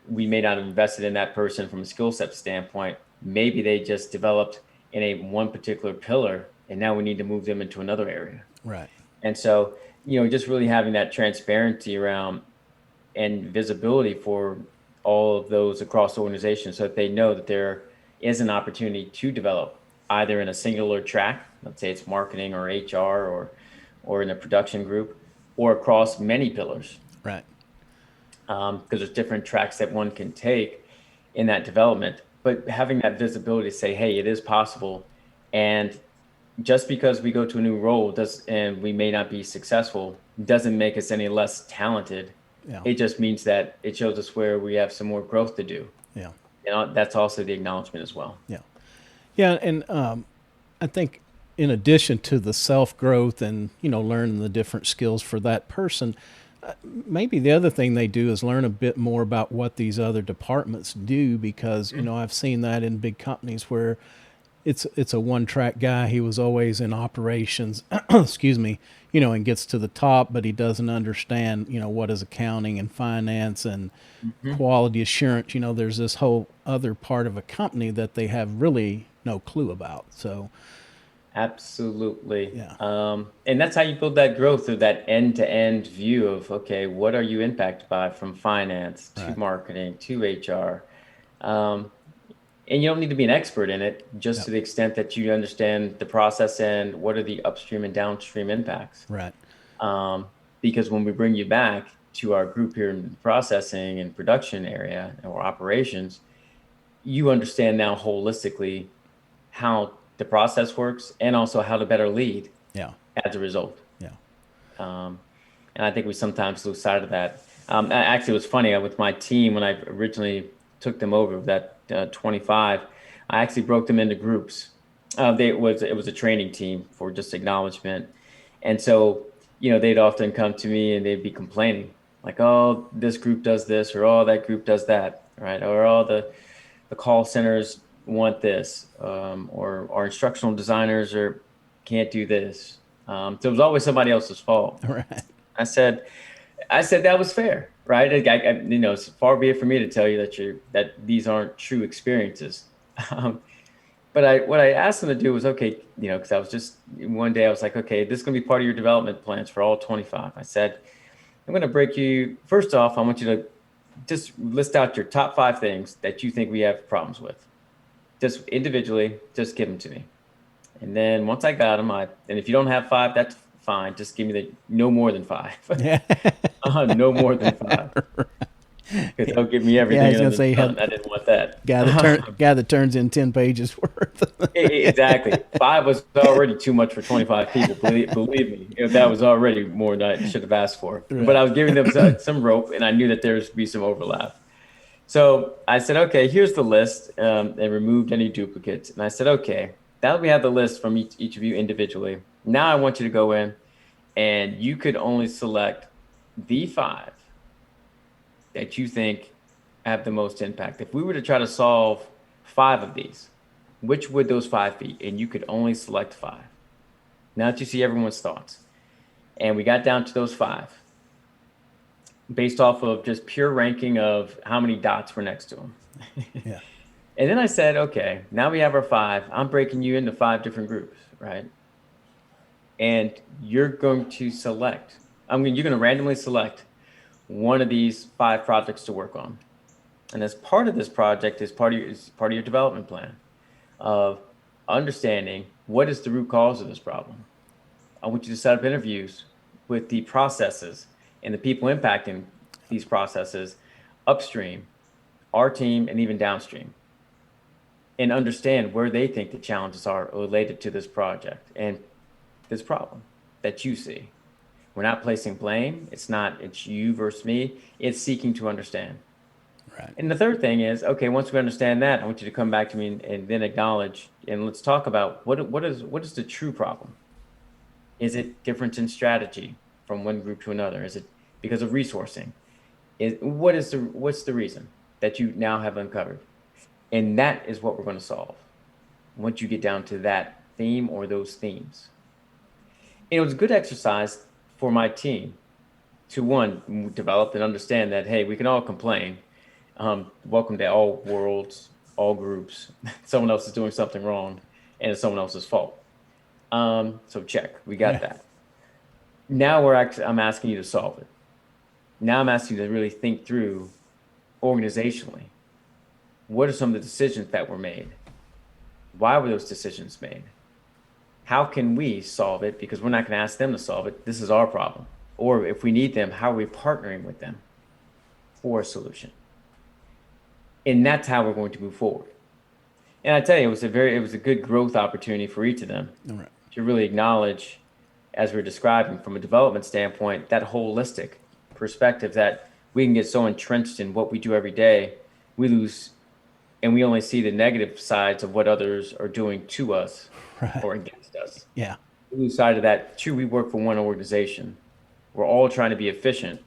we may not have invested in that person from a skill set standpoint. Maybe they just developed in one particular pillar, and now we need to move them into another area. Right. And so, just really having that transparency around and visibility for all of those across the organization so that they know that there is an opportunity to develop either in a singular track, let's say it's marketing or HR or in a production group, or across many pillars. Right. Because there's different tracks that one can take in that development. But having that visibility to say, hey, it is possible. And just because we go to a new role and we may not be successful doesn't make us any less talented. Yeah. It just means that it shows us where we have some more growth to do. Yeah. That's also the acknowledgement as well. Yeah. Yeah. And I think in addition to the self-growth and, learning the different skills for that person, maybe the other thing they do is learn a bit more about what these other departments do, because, I've seen that in big companies where it's a one-track guy. He was always in operations, excuse me, and gets to the top, but he doesn't understand, what is accounting and finance and quality assurance. There's this whole other part of a company that they have really no clue about. So absolutely. Yeah. And that's how you build that growth, through that end-to-end view of, okay, what are you impacted by from finance to marketing to HR? And you don't need to be an expert in it, just to the extent that you understand the process and what are the upstream and downstream impacts. Right. Because when we bring you back to our group here in the processing and production area or operations, you understand now holistically how the process works and also how to better lead as a result. Yeah. And I think we sometimes lose sight of that. Actually, it was funny with my team when I originally took them over, that 25, I actually broke them into groups. It was a training team for just acknowledgement. And so, they'd often come to me and they'd be complaining like, oh, this group does this, or oh, that group does that, right? Or all the call centers want this, or our instructional designers can't do this. So it was always somebody else's fault. Right. I said that was fair, right? It's far be it for me to tell you that these aren't true experiences. But what I asked them to do was, okay, because I was just, one day I was like, okay, this is going to be part of your development plans for all 25. I said, I'm going to break you. First off, I want you to just list out your top 5 things that you think we have problems with. just individually, just give them to me. And then once I got them, and if you don't have 5, that's fine. Just give me no more than 5. Yeah. No more than 5. Because they'll give me Yeah, I everything was gonna under say the you sun. had I didn't want that. guy that turns in 10 pages worth. Exactly. 5 was already too much for 25 people. Believe me, that was already more than I should have asked for. Right. But I was giving them some rope, and I knew that there would be some overlap. So I said, okay, here's the list, and removed any duplicates. And I said, okay, now that we have the list from each of you individually, now I want you to go in, and you could only select the 5 that you think have the most impact. If we were to try to solve 5 of these, which would those 5 be? And you could only select 5. Now that you see everyone's thoughts. And we got down to those 5 based off of just pure ranking of how many dots were next to them. Yeah. And then I said, okay, now we have our 5. I'm breaking you into 5 different groups, right? And you're going to select, you're going to randomly select one of these 5 projects to work on. And as part of this project is part of your development plan of understanding what is the root cause of this problem. I want you to set up interviews with the processes and the people impacting these processes upstream, our team, and even downstream, and understand where they think the challenges are related to this project and this problem that you see. We're not placing blame. It's you versus me. It's seeking to understand. Right. And the third thing is, okay, once we understand that, I want you to come back to me and then acknowledge, and let's talk about what is the true problem? Is it difference in strategy from one group to another? Is it because of resourcing? What's the reason that you now have uncovered? And that is what we're going to solve once you get down to that theme or those themes. And it was a good exercise for my team to, one, develop and understand that, hey, we can all complain. Welcome to all worlds, all groups. Someone else is doing something wrong, and it's someone else's fault. So check, we got that. Now I'm asking you to solve it. Now I'm asking you to really think through organizationally. What are some of the decisions that were made? Why were those decisions made? How can we solve it? Because we're not going to ask them to solve it. This is our problem. Or if we need them, how are we partnering with them for a solution? And that's how we're going to move forward. And I tell you, it was a good growth opportunity for each of them. All right. To really acknowledge, as we're describing from a development standpoint, that holistic perspective that we can get so entrenched in what we do every day, we lose, and we only see the negative sides of what others are doing to us or against us. Yeah. We lose sight of that. True, we work for one organization. We're all trying to be efficient.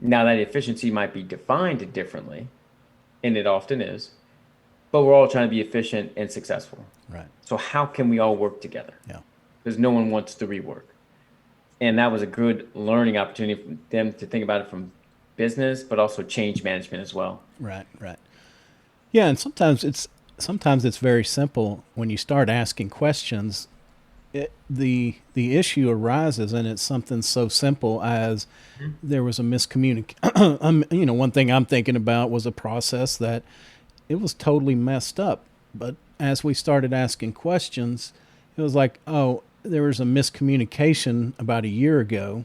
Now that efficiency might be defined differently, and it often is, but we're all trying to be efficient and successful. Right. So how can we all work together? Yeah. Because no one wants to rework. And that was a good learning opportunity for them to think about it from business, but also change management as well. Right. Right. Yeah. And sometimes it's very simple when you start asking questions. The issue arises, and it's something so simple as there was a miscommunication. One thing I'm thinking about was a process that it was totally messed up. But as we started asking questions, it was like, oh, there was a miscommunication about a year ago.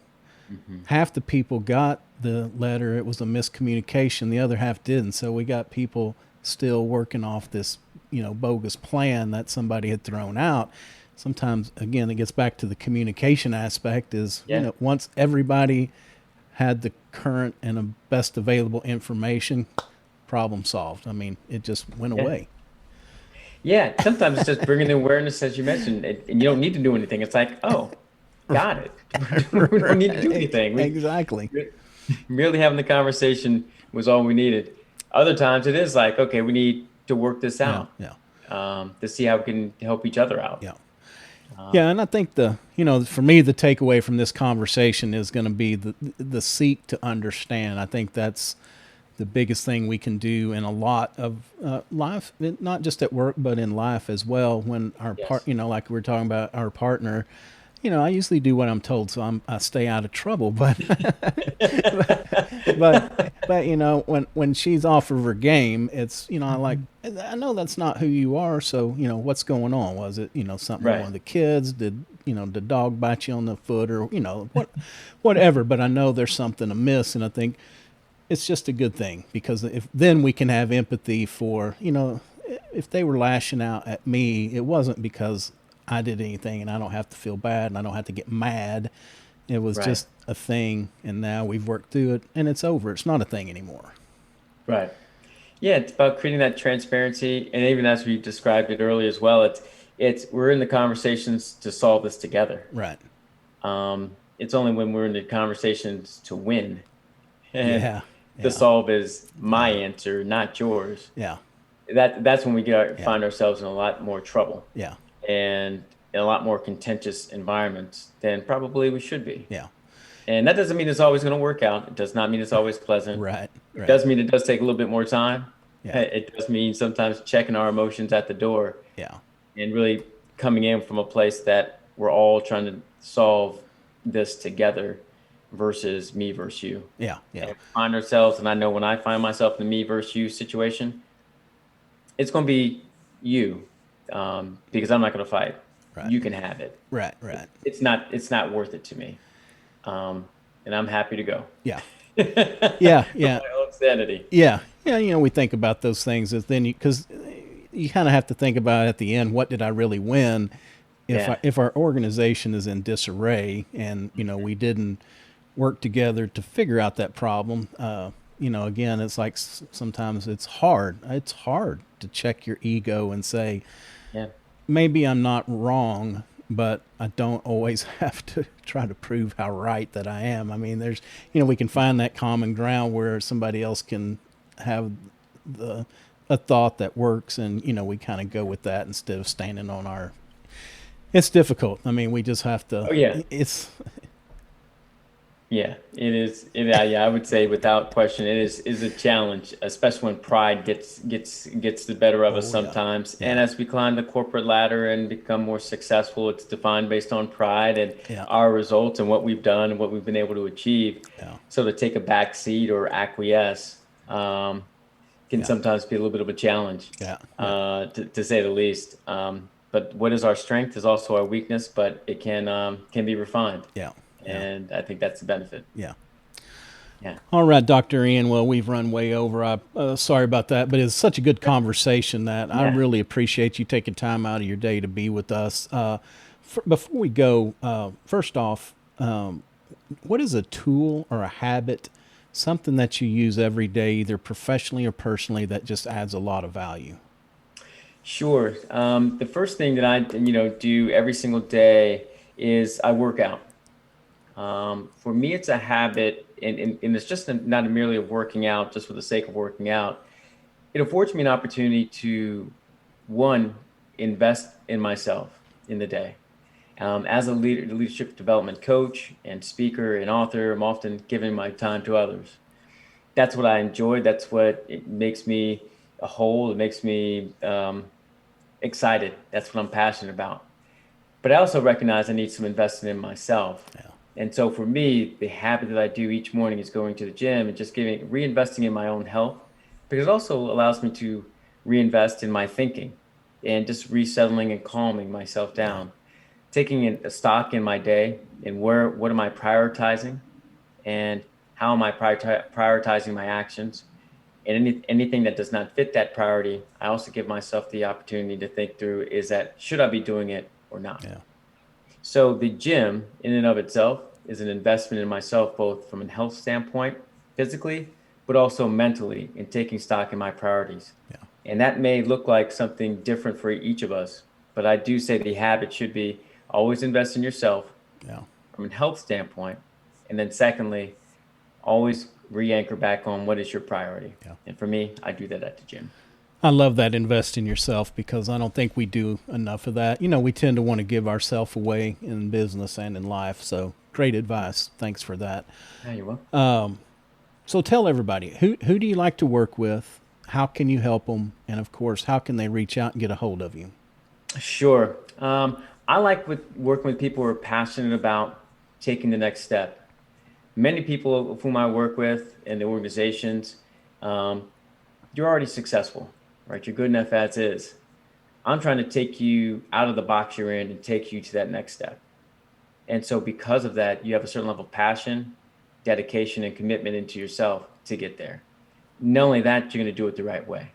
Mm-hmm. Half the people got the letter. It was a miscommunication. The other half didn't. So we got people still working off this, bogus plan that somebody had thrown out. Sometimes, again, it gets back to the communication aspect is, once everybody had the current and the best available information, problem solved. I mean, it just went away. Yeah, sometimes it's just bringing the awareness, as you mentioned, and you don't need to do anything. It's like, oh, got it. We don't need to do anything. Exactly. Merely having the conversation was all we needed. Other times it is like, okay, we need to work this out. To see how we can help each other out. Yeah, and I think for me, the takeaway from this conversation is going to be the seek to understand. I think that's the biggest thing we can do in a lot of life, not just at work, but in life as well. When our like we were talking about our partner, I usually do what I'm told, so I stay out of trouble. But when she's off of her game, it's I like I know that's not who you are. So what's going on? Was it something with one Right. of the kids? Did the dog bite you on the foot or whatever? But I know there's something amiss, and I think it's just a good thing because if then we can have empathy for if they were lashing out at me, it wasn't because I did anything, and I don't have to feel bad and I don't have to get mad. It was Right. just a thing, and now we've worked through it, and it's over. It's not a thing anymore. Right. Yeah, it's about creating that transparency, and even as we described it earlier as well, it's we're in the conversations to solve this together. Right. It's only when we're in the conversations to win and Yeah. to Yeah. solve is my Yeah. answer, not yours. Yeah. That's when we Yeah. find ourselves in a lot more trouble Yeah. and in a lot more contentious environments than probably we should be. Yeah. And that doesn't mean it's always going to work out. It does not mean it's always pleasant. Right. It Right. does mean it does take a little bit more time. Yeah. It does mean sometimes checking our emotions at the door Yeah. and really coming in from a place that we're all trying to solve this together versus me versus you. Yeah. Yeah. And we find ourselves, and I know when I find myself in the me versus you situation, it's going to be you, because I'm not going to fight. Right. You can have it. Right. Right. It's not worth it to me, and I'm happy to go. Yeah. Yeah. For Yeah. my own sanity. Yeah. Yeah. We think about those things as then because you kind of have to think about at the end, what did I really win? Yeah. If our organization is in disarray and we didn't work together to figure out that problem, again, it's like sometimes it's hard. It's hard to check your ego and say, Yeah. maybe I'm not wrong, but I don't always have to try to prove how right that I am. I mean, there's, we can find that common ground where somebody else can have a thought that works, and we kind of go with that instead of standing on our. It's difficult. I mean, we just have to. Oh yeah. Yeah, it is. Yeah, I would say without question, it is a challenge, especially when pride gets the better of us Oh yeah, sometimes. And yeah, as we climb the corporate ladder and become more successful, it's defined based on pride and yeah, our results and what we've done and what we've been able to achieve. yeah, So to take a back seat or acquiesce can yeah, sometimes be a little bit of a challenge, yeah, yeah, to say the least. But what is our strength is also our weakness, but it can be refined. yeah, yeah, And I think that's the benefit. yeah. Yeah. All right, Dr. Ian. Well, we've run way over. Sorry about that, but it's such a good conversation that I Yeah. really appreciate you taking time out of your day to be with us. Before we go, first off, what is a tool or a habit, something that you use every day, either professionally or personally, that just adds a lot of value? Sure. The first thing that I, do every single day is I work out. For me, it's a habit, and it's just not merely of working out just for the sake of working out. It affords me an opportunity to, one, invest in myself in the day. As a leadership development coach and speaker and author, I'm often giving my time to others. That's what I enjoy. That's what it makes me a whole. It makes me excited. That's what I'm passionate about. But I also recognize I need some investment in myself. Yeah, And so for me, the habit that I do each morning is going to the gym and just reinvesting in my own health, because it also allows me to reinvest in my thinking and just resettling and calming myself down, taking a stock in my day and what am I prioritizing and how am I prioritizing my actions. And anything that does not fit that priority, I also give myself the opportunity to think through, is that should I be doing it or not? yeah, So the gym in and of itself is an investment in myself, both from a health standpoint, physically, but also mentally in taking stock in my priorities. yeah, And that may look like something different for each of us, but I do say the habit should be always invest in yourself yeah. from a health standpoint. And then secondly, always re-anchor back on what is your priority. Yeah. And for me, I do that at the gym. I love that invest in yourself because I don't think we do enough of that. We tend to want to give ourselves away in business and in life. So great advice. Thanks for that. Yeah, you're welcome. So tell everybody, who do you like to work with? How can you help them? And of course, how can they reach out and get a hold of you? Sure. I like working with people who are passionate about taking the next step. Many people of whom I work with in the organizations, you're already successful, right? You're good enough as is. I'm trying to take you out of the box you're in and take you to that next step. And so because of that, you have a certain level of passion, dedication, and commitment into yourself to get there. Not only that, you're going to do it the right way.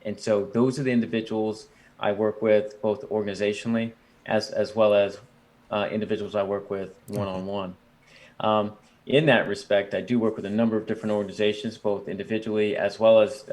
And so those are the individuals I work with, both organizationally as well as individuals I work with one-on-one. In that respect, I do work with a number of different organizations, both individually as well as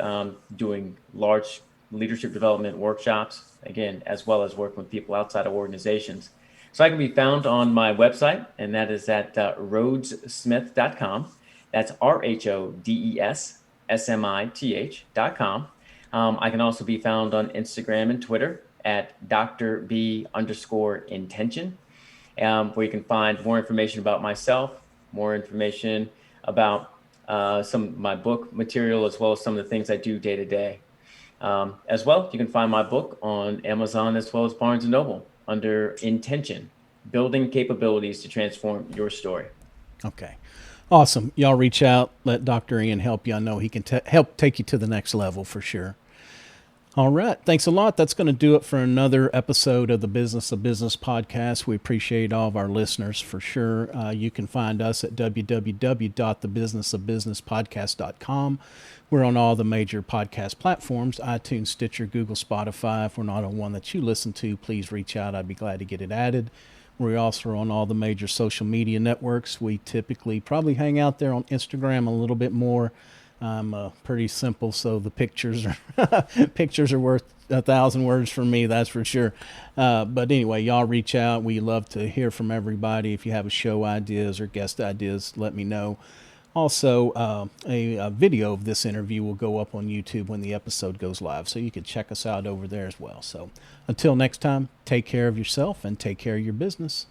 doing large leadership development workshops, again, as well as working with people outside of organizations. So I can be found on my website, and that is at rhodessmith.com. That's RHODESSMITH.com. I can also be found on Instagram and Twitter at drb_intention, where you can find more information about myself, more information about some of my book material, as well as some of the things I do day to day. As well, you can find my book on Amazon as well as Barnes & Noble under Intention, Building Capabilities to Transform Your Story. Okay. Awesome. Y'all reach out. Let Dr. Ian help you. I know he can help take you to the next level for sure. All right. Thanks a lot. That's going to do it for another episode of the Business of Business podcast. We appreciate all of our listeners for sure. You can find us at www.thebusinessofbusinesspodcast.com. We're on all the major podcast platforms, iTunes, Stitcher, Google, Spotify. If we're not on one that you listen to, please reach out. I'd be glad to get it added. We're also on all the major social media networks. We typically probably hang out there on Instagram a little bit more. I'm pretty simple, so the pictures are pictures are worth 1,000 words for me, that's for sure. But anyway, y'all reach out. We love to hear from everybody. If you have a show ideas or guest ideas, let me know. Also, a video of this interview will go up on YouTube when the episode goes live, so you can check us out over there as well. So until next time, take care of yourself and take care of your business.